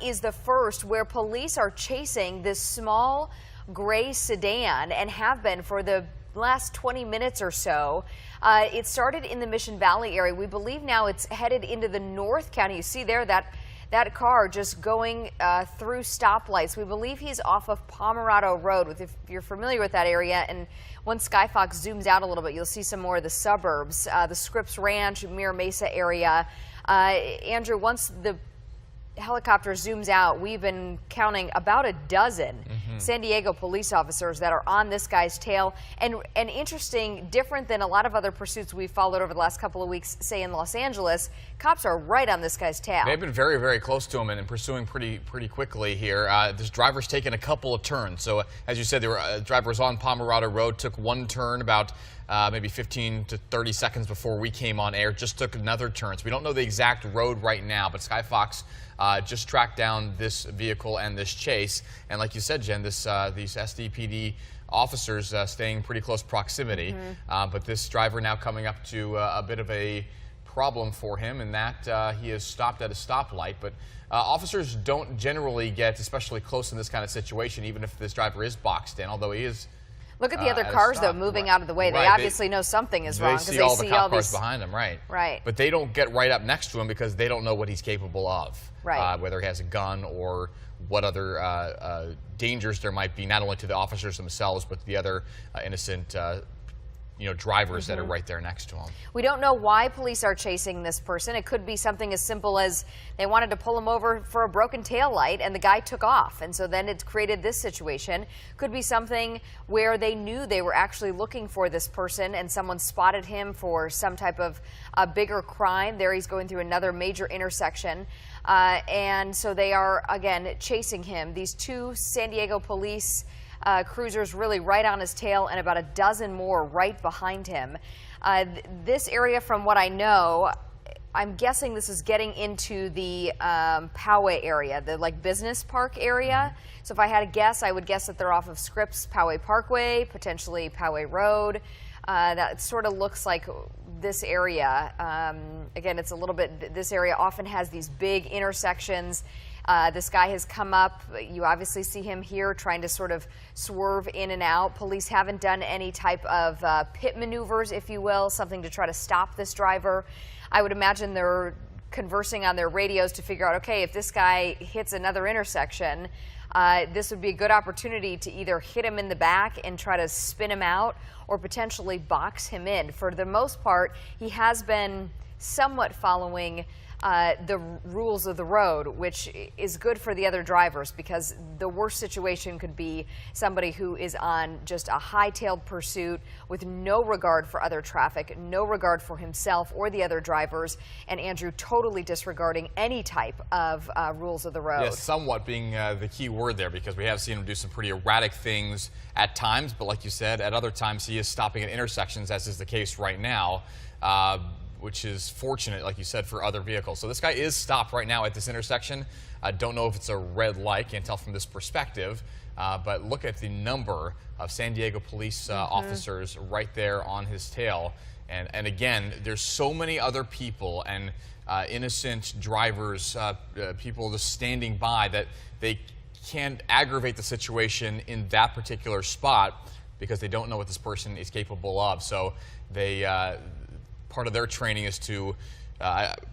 Is the first where police are chasing this small gray sedan and have been for the last 20 minutes or so. It started in the Mission Valley area. We believe now it's headed into the North County. You see there that car just going through stoplights. We believe he's off of Pomerado Road. If you're familiar with that area, and once Skyfox zooms out a little bit, you'll see some more of the suburbs, the Scripps Ranch, Mira Mesa area. Andrew, once the helicopter zooms out, we've been counting about a dozen San Diego police officers that are on this guy's tail. And interesting, different than a lot of other pursuits we've followed over the last couple of weeks, say in Los Angeles, cops are right on this guy's tail. They've been very, very close to him and pursuing pretty quickly here. This driver's taken a couple of turns. So as you said, there were drivers on Pomerado Road, took one turn about maybe 15 to 30 seconds before we came on air, just took another turn. So we don't know the exact road right now, but Skyfox just tracked down this vehicle and this chase. And like you said, Jen, these SDPD officers staying pretty close proximity. But this driver now coming up to a bit of a problem for him, in that he is stopped at a stoplight. But officers don't generally get especially close in this kind of situation, even if this driver is boxed in, although he is. Look at the other cars, though, moving out of the way. They obviously know something is wrong because they see all the cop cars behind him, right? Right. But they don't get right up next to him because they don't know what he's capable of, right? Whether he has a gun or what other dangers there might be, not only to the officers themselves, but the other innocent drivers that are right there next to him. We don't know why police are chasing this person. It could be something as simple as they wanted to pull him over for a broken tail light and the guy took off, and so then it's created this situation. Could be something where they knew they were actually looking for this person and someone spotted him for some type of bigger crime. There he's going through another major intersection, and so they are again chasing him. These two San Diego police cruisers really right on his tail, and about a dozen more right behind him. This area, from what I know, I'm guessing this is getting into the Poway area, the business park area. So if I had a guess, I would guess that they're off of Scripps Poway Parkway, potentially Poway Road. That sort of looks like this area. Again, it's a little bit, this area often has these big intersections. This guy has come up. You obviously see him here trying to sort of swerve in and out. Police haven't done any type of pit maneuvers, if you will, something to try to stop this driver. I would imagine they're conversing on their radios to figure out, okay, if this guy hits another intersection, this would be a good opportunity to either hit him in the back and try to spin him out or potentially box him in. For the most part, he has been somewhat following the rules of the road, which is good for the other drivers, because the worst situation could be somebody who is on just a hightailed pursuit with no regard for other traffic, no regard for himself or the other drivers, and Andrew totally disregarding any type of rules of the road. Yes, somewhat being the key word there, because we have seen him do some pretty erratic things at times, but like you said, at other times he is stopping at intersections, as is the case right now. Which is fortunate, like you said, for other vehicles. So this guy is stopped right now at this intersection. I don't know if it's a red light, can't tell from this perspective, but look at the number of San Diego police officers right there on his tail. And again, there's so many other people and innocent drivers, people just standing by, that they can't aggravate the situation in that particular spot because they don't know what this person is capable of. So they part of their training is to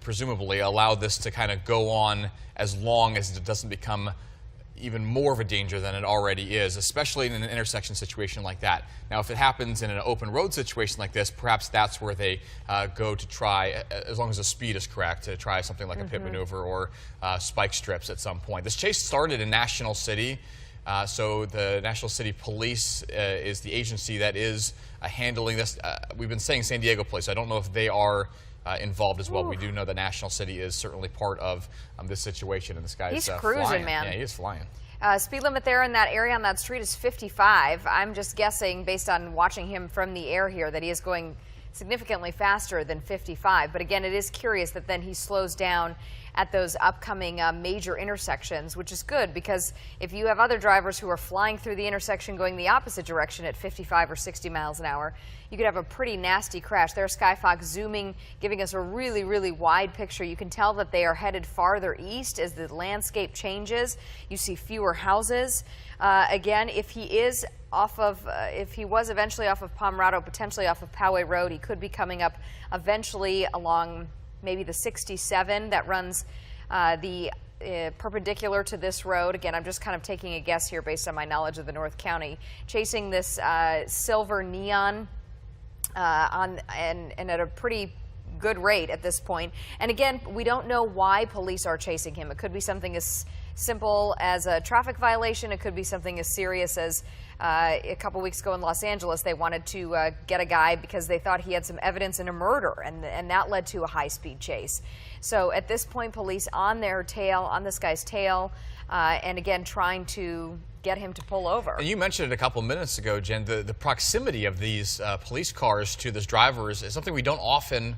presumably allow this to kind of go on as long as it doesn't become even more of a danger than it already is, especially in an intersection situation like that. Now, if it happens in an open road situation like this, perhaps that's where they go to try, as long as the speed is correct, to try something like a pit maneuver or spike strips at some point. This chase started in National City. So the National City Police is the agency that is handling this. We've been saying San Diego Police. I don't know if they are involved as well. We do know that National City is certainly part of this situation, and this guy's he's cruising, flying. man. Yeah, he is flying. Speed limit there in that area on that street is 55. I'm just guessing, based on watching him from the air here, that he is going significantly faster than 55. But again, it is curious that then he slows down at those upcoming major intersections, which is good, because if you have other drivers who are flying through the intersection going the opposite direction at 55 or 60 miles an hour, you could have a pretty nasty crash. There's Skyfox zooming, giving us a really, really wide picture. You can tell that they are headed farther east as the landscape changes. You see fewer houses. Again, if he is if he was eventually off of Pomerado, potentially off of Poway Road, he could be coming up eventually along maybe the 67 that runs perpendicular to this road. Again, I'm just kind of taking a guess here based on my knowledge of the North County, chasing this silver neon and at a pretty good rate at this point. And again, we don't know why police are chasing him. It could be something as simple as a traffic violation. It could be something as serious as a couple weeks ago in Los Angeles, they wanted to get a guy because they thought he had some evidence in a murder, and that led to a high-speed chase. So at this point, police on their tail, on this guy's tail, and again, trying to get him to pull over. And you mentioned it a couple minutes ago, Jen, the proximity of these police cars to this driver is something we don't often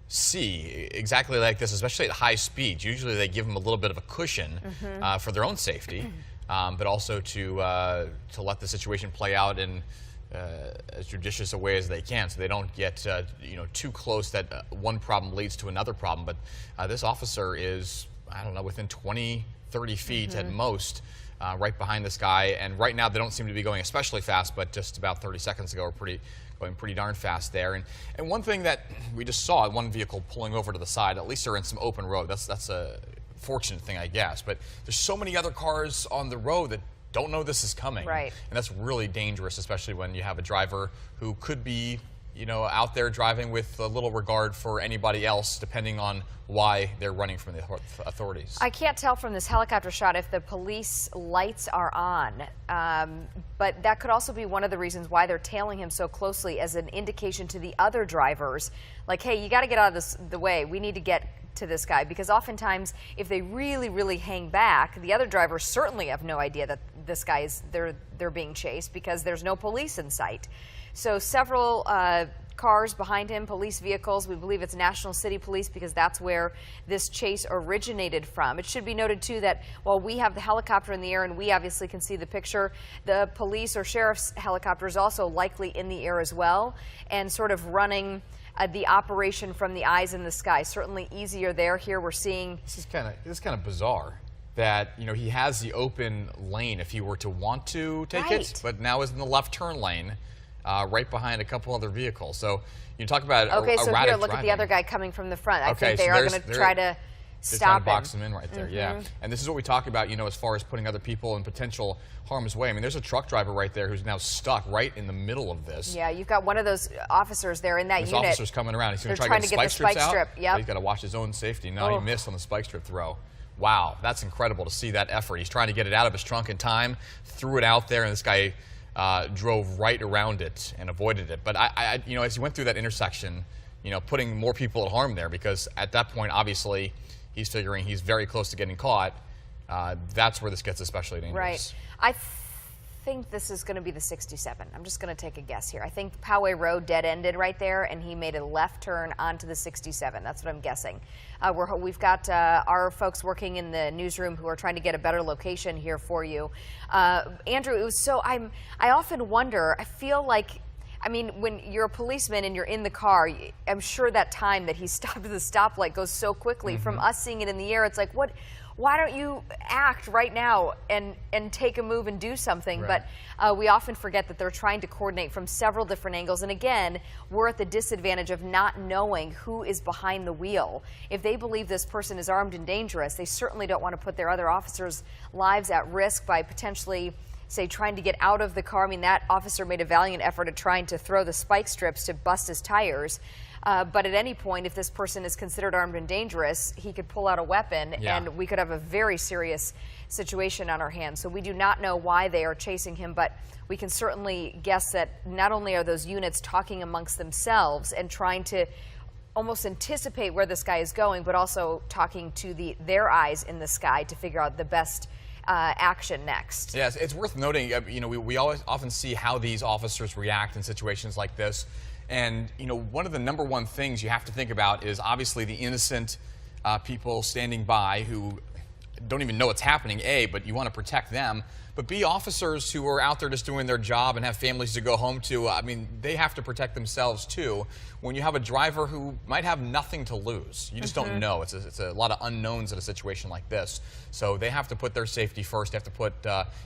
see exactly like this, especially at high speeds. Usually they give them a little bit of a cushion for their own safety, but also to let the situation play out in as judicious a way as they can, so they don't get too close that one problem leads to another problem. But this officer is, I don't know, within 20, 30 feet at most, right behind this guy. And right now they don't seem to be going especially fast, but just about 30 seconds ago we're going pretty darn fast there. And one thing that we just saw, one vehicle pulling over to the side, at least they're in some open road. That's a fortunate thing, I guess. But there's so many other cars on the road that don't know this is coming. Right. And that's really dangerous, especially when you have a driver who could be, out there driving with a little regard for anybody else, depending on why they're running from the authorities. I can't tell from this helicopter shot if the police lights are on, but that could also be one of the reasons why they're tailing him so closely, as an indication to the other drivers, like, hey, you got to get out of the way. We need to get to this guy, because oftentimes if they really, really hang back, the other drivers certainly have no idea that this guy is they're being chased, because there's no police in sight. So several cars behind him, police vehicles. We believe it's National City Police, because that's where this chase originated from. It should be noted too that while we have the helicopter in the air and we obviously can see the picture, the police or sheriff's helicopter is also likely in the air as well, and sort of running the operation from the eyes in the sky. Certainly easier there. Here we're seeing this is kind of bizarre that he has the open lane if he were to want to take it, but now is in the left turn lane, right behind a couple other vehicles. So you talk about okay, so erratic here, look driving. at the other guy coming from the front. I think so they are going to try to stop him. Box him in right there, yeah. And this is what we talk about, as far as putting other people in potential harm's way. I mean, there's a truck driver right there who's now stuck right in the middle of this. Yeah, you've got one of those officers there in that unit. Officer's coming around. He's going to try to get the spike strips out. Yep. He's got to watch his own safety. No, he missed on the spike strip throw. Wow, that's incredible to see that effort. He's trying to get it out of his trunk in time, threw it out there, and this guy drove right around it and avoided it. But as he went through that intersection, putting more people at harm there, because at that point, obviously, he's figuring he's very close to getting caught. That's where this gets especially dangerous. Right. I think this is going to be the 67. I'm just going to take a guess here. I think Poway Road dead-ended right there, and he made a left turn onto the 67. That's what I'm guessing. We've got our folks working in the newsroom who are trying to get a better location here for you. Andrew, it was so, I often wonder, I feel like, I mean, when you're a policeman and you're in the car, I'm sure that time that he stopped at the stoplight goes so quickly. From us seeing it in the air, it's like, why don't you act right now and take a move and do something? Right. But we often forget that they're trying to coordinate from several different angles. And again, we're at the disadvantage of not knowing who is behind the wheel. If they believe this person is armed and dangerous, they certainly don't want to put their other officers' lives at risk by potentially, say, trying to get out of the car. I mean, that officer made a valiant effort at trying to throw the spike strips to bust his tires. But at any point, if this person is considered armed and dangerous, he could pull out a weapon, and we could have a very serious situation on our hands. So we do not know why they are chasing him, but we can certainly guess that not only are those units talking amongst themselves and trying to almost anticipate where this guy is going, but also talking to their eyes in the sky to figure out the best action next. Yes, it's worth noting, we always often see how these officers react in situations like this. And, you know, one of the number one things you have to think about is obviously the innocent people standing by who don't even know what's happening, A, but you want to protect them. But B, officers who are out there just doing their job and have families to go home to, I mean, they have to protect themselves too. When you have a driver who might have nothing to lose, you just don't know. It's a lot of unknowns in a situation like this. So they have to put their safety first. They have to put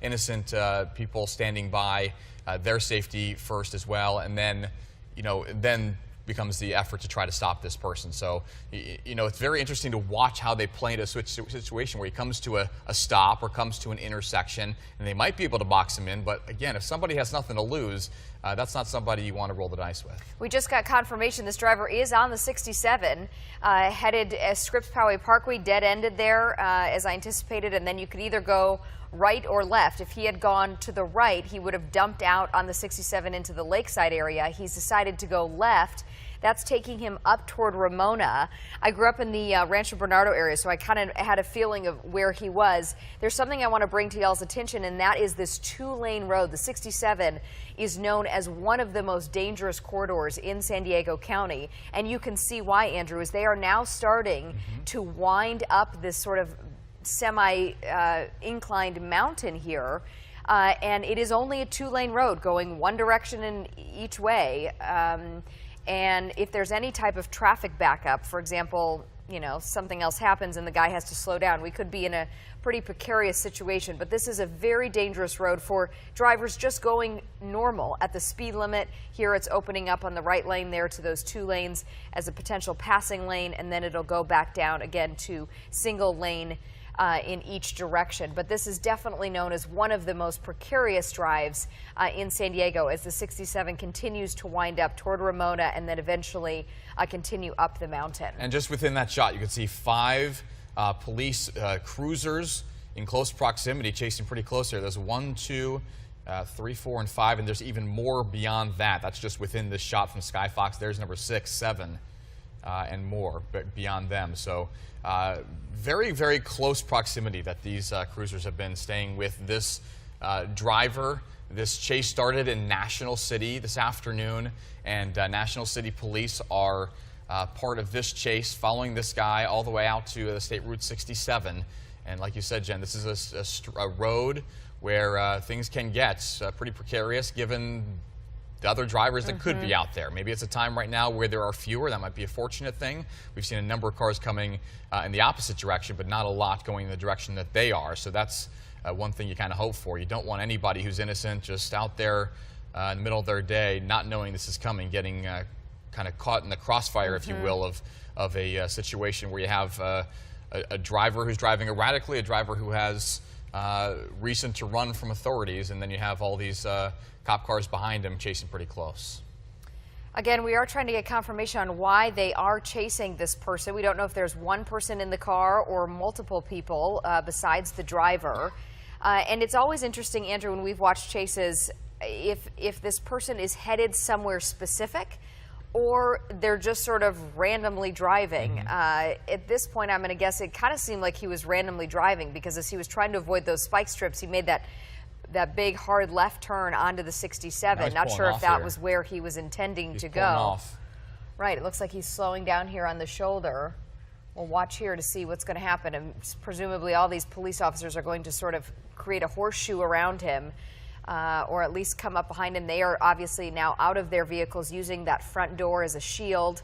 innocent people standing by, their safety first as well. And then, you know, then becomes the effort to try to stop this person. So, you know, it's very interesting to watch how they play into a situation where he comes to a stop or comes to an intersection, and they might be able to box him in. But again, if somebody has nothing to lose, that's not somebody you want to roll the dice with. We just got confirmation this driver is on the 67, headed Scripps Poway Parkway, dead-ended there as I anticipated, and then you could either go right or left. If he had gone to the right, he would have dumped out on the 67 into the lakeside area. He's decided to go left. That's taking him up toward Ramona. I grew up in the Rancho Bernardo area, so I kind of had a feeling of where he was. There's something I want to bring to y'all's attention, and that is this two-lane road. The 67 is known as one of the most dangerous corridors in San Diego County, and you can see why, Andrew, is they are now starting to wind up this sort of semi-inclined mountain here, and it is only a two-lane road going one direction in each way. And if there's any type of traffic backup, for example, you know, something else happens and the guy has to slow down, we could be in a pretty precarious situation. But this is a very dangerous road for drivers just going normal at the speed limit. Here it's opening up on the right lane there to those two lanes as a potential passing lane, and then it'll go back down again to single lane in each direction. But this is definitely known as one of the most precarious drives in San Diego as the 67 continues to wind up toward Ramona and then eventually continue up the mountain. And just within that shot, you can see 5 police cruisers in close proximity, chasing pretty close here. There's 1, 2, 3, 4, and 5, and there's even more beyond that. That's just within this shot from Skyfox. There's number 6, 7. And more but beyond them. So very, very close proximity that these cruisers have been staying with this driver. This chase started in National City this afternoon, and National City Police are part of this chase, following this guy all the way out to the State Route 67. And like you said, Jen, this is a road where things can get pretty precarious given the other drivers that could be out there. Maybe it's a time right now where there are fewer. That might be a fortunate thing. We've seen a number of cars coming in the opposite direction, but not a lot going in the direction that they are. So that's one thing you kind of hope for. You don't want anybody who's innocent just out there in the middle of their day, not knowing this is coming, getting kind of caught in the crossfire, if you will, of a situation where you have a driver who's driving erratically, a driver who has reason to run from authorities, and then you have all these cop cars behind him chasing pretty close. Again, we are trying to get confirmation on why they are chasing this person. We don't know if there's one person in the car or multiple people besides the driver. And it's always interesting, Andrew, when we've watched chases, if this person is headed somewhere specific or they're just sort of randomly driving. At this point, I'm going to guess it kind of seemed like he was randomly driving, because as he was trying to avoid those spike strips, he made that big hard left turn onto the 67. Not sure if that was where he was intending to go. Off. Right, it looks like he's slowing down here on the shoulder. We'll watch here to see what's going to happen, and presumably all these police officers are going to sort of create a horseshoe around him, or at least come up behind him. They are obviously now out of their vehicles, using that front door as a shield,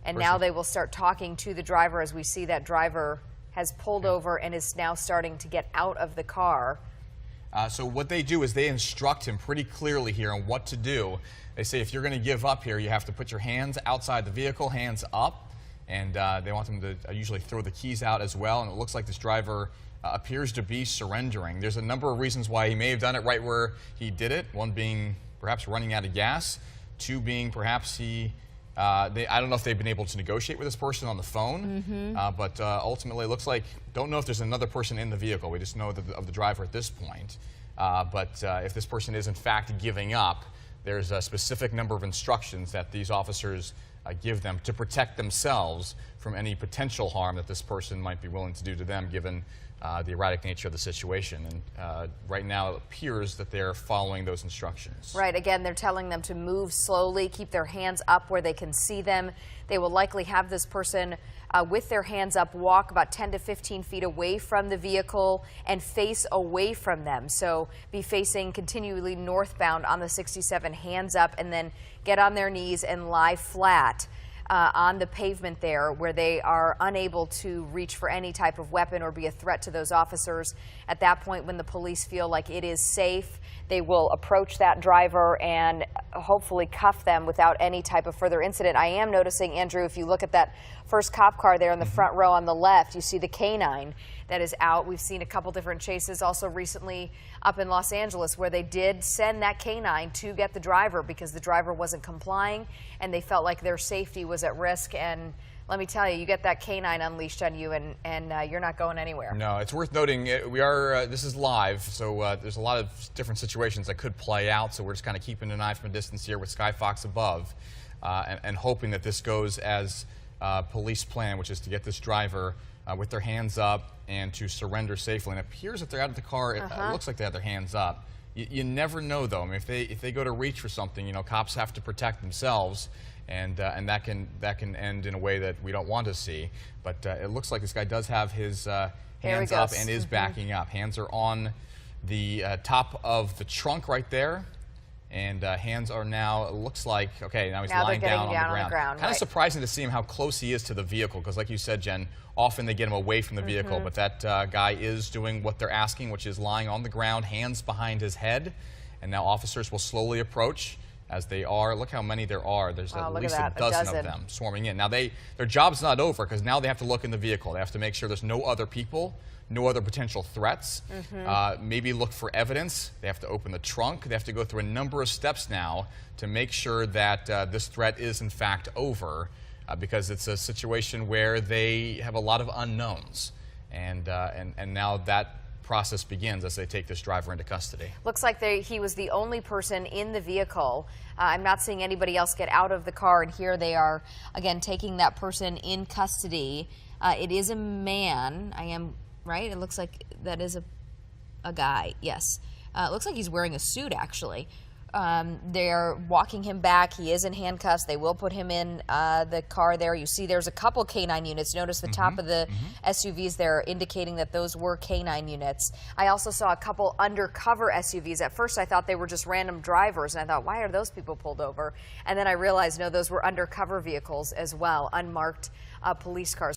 and now they will start talking to the driver as we see that driver has pulled over and is now starting to get out of the car. So what they do is they instruct him pretty clearly here on what to do. They say if you're going to give up here, you have to put your hands outside the vehicle, hands up, and they want them to usually throw the keys out as well. And it looks like this driver appears to be surrendering. There's a number of reasons why he may have done it right where he did it. One being perhaps running out of gas. 2 being perhaps he I don't know if they've been able to negotiate with this person on the phone, but ultimately it looks like, don't know if there's another person in the vehicle. We just know of the driver at this point. But if this person is in fact giving up, there's a specific number of instructions that these officers give them to protect themselves from any potential harm that this person might be willing to do to them, given the erratic nature of the situation. And right now it appears that they're following those instructions. Right. Again, they're telling them to move slowly, keep their hands up where they can see them. They will likely have this person with their hands up walk about 10 to 15 feet away from the vehicle and face away from them. So be facing continually northbound on the 67, hands up, and then get on their knees and lie flat on the pavement there, where they are unable to reach for any type of weapon or be a threat to those officers. At that point, when the police feel like it is safe, they will approach that driver and hopefully cuff them without any type of further incident. I am noticing, Andrew, if you look at that first cop car there in the front row on the left, you see the canine that is out. We've seen a couple different chases also recently up in Los Angeles where they did send that canine to get the driver because the driver wasn't complying and they felt like their safety was at risk. And let me tell you, you get that canine unleashed on you and you're not going anywhere. No, it's worth noting this is live, so there's a lot of different situations that could play out, so we're just kind of keeping an eye from a distance here with Sky Fox above and hoping that this goes as police plan, which is to get this driver with their hands up and to surrender safely. And it appears that they're out of the car. It looks like they have their hands up. You never know, though. I mean, if they go to reach for something, you know, cops have to protect themselves, and that can end in a way that we don't want to see. But it looks like this guy does have his hands up and is backing up. Hands are on the top of the trunk right there. And hands are now, it looks like, okay, now he's lying down on the ground. Kind of surprising to see him how close he is to the vehicle, because like you said, Jen, often they get him away from the vehicle, but that guy is doing what they're asking, which is lying on the ground, hands behind his head. And now officers will slowly approach as they are. Look how many there are. There's at least a dozen of them swarming in. Now their job's not over, because now they have to look in the vehicle. They have to make sure there's no other people, no other potential threats, maybe look for evidence. They have to open the trunk. They have to go through a number of steps now to make sure that this threat is in fact over, because it's a situation where they have a lot of unknowns. And now that process begins as they take this driver into custody. Looks like he was the only person in the vehicle. I'm not seeing anybody else get out of the car, and here they are again taking that person in custody. It is a man. Right? It looks like that is a guy. Yes. It looks like he's wearing a suit, actually. They're walking him back. He is in handcuffs. They will put him in the car there. You see there's a couple canine units. Notice the top of the SUVs there indicating that those were canine units. I also saw a couple undercover SUVs. At first I thought they were just random drivers, and I thought, why are those people pulled over? And then I realized, no, those were undercover vehicles as well, unmarked police cars.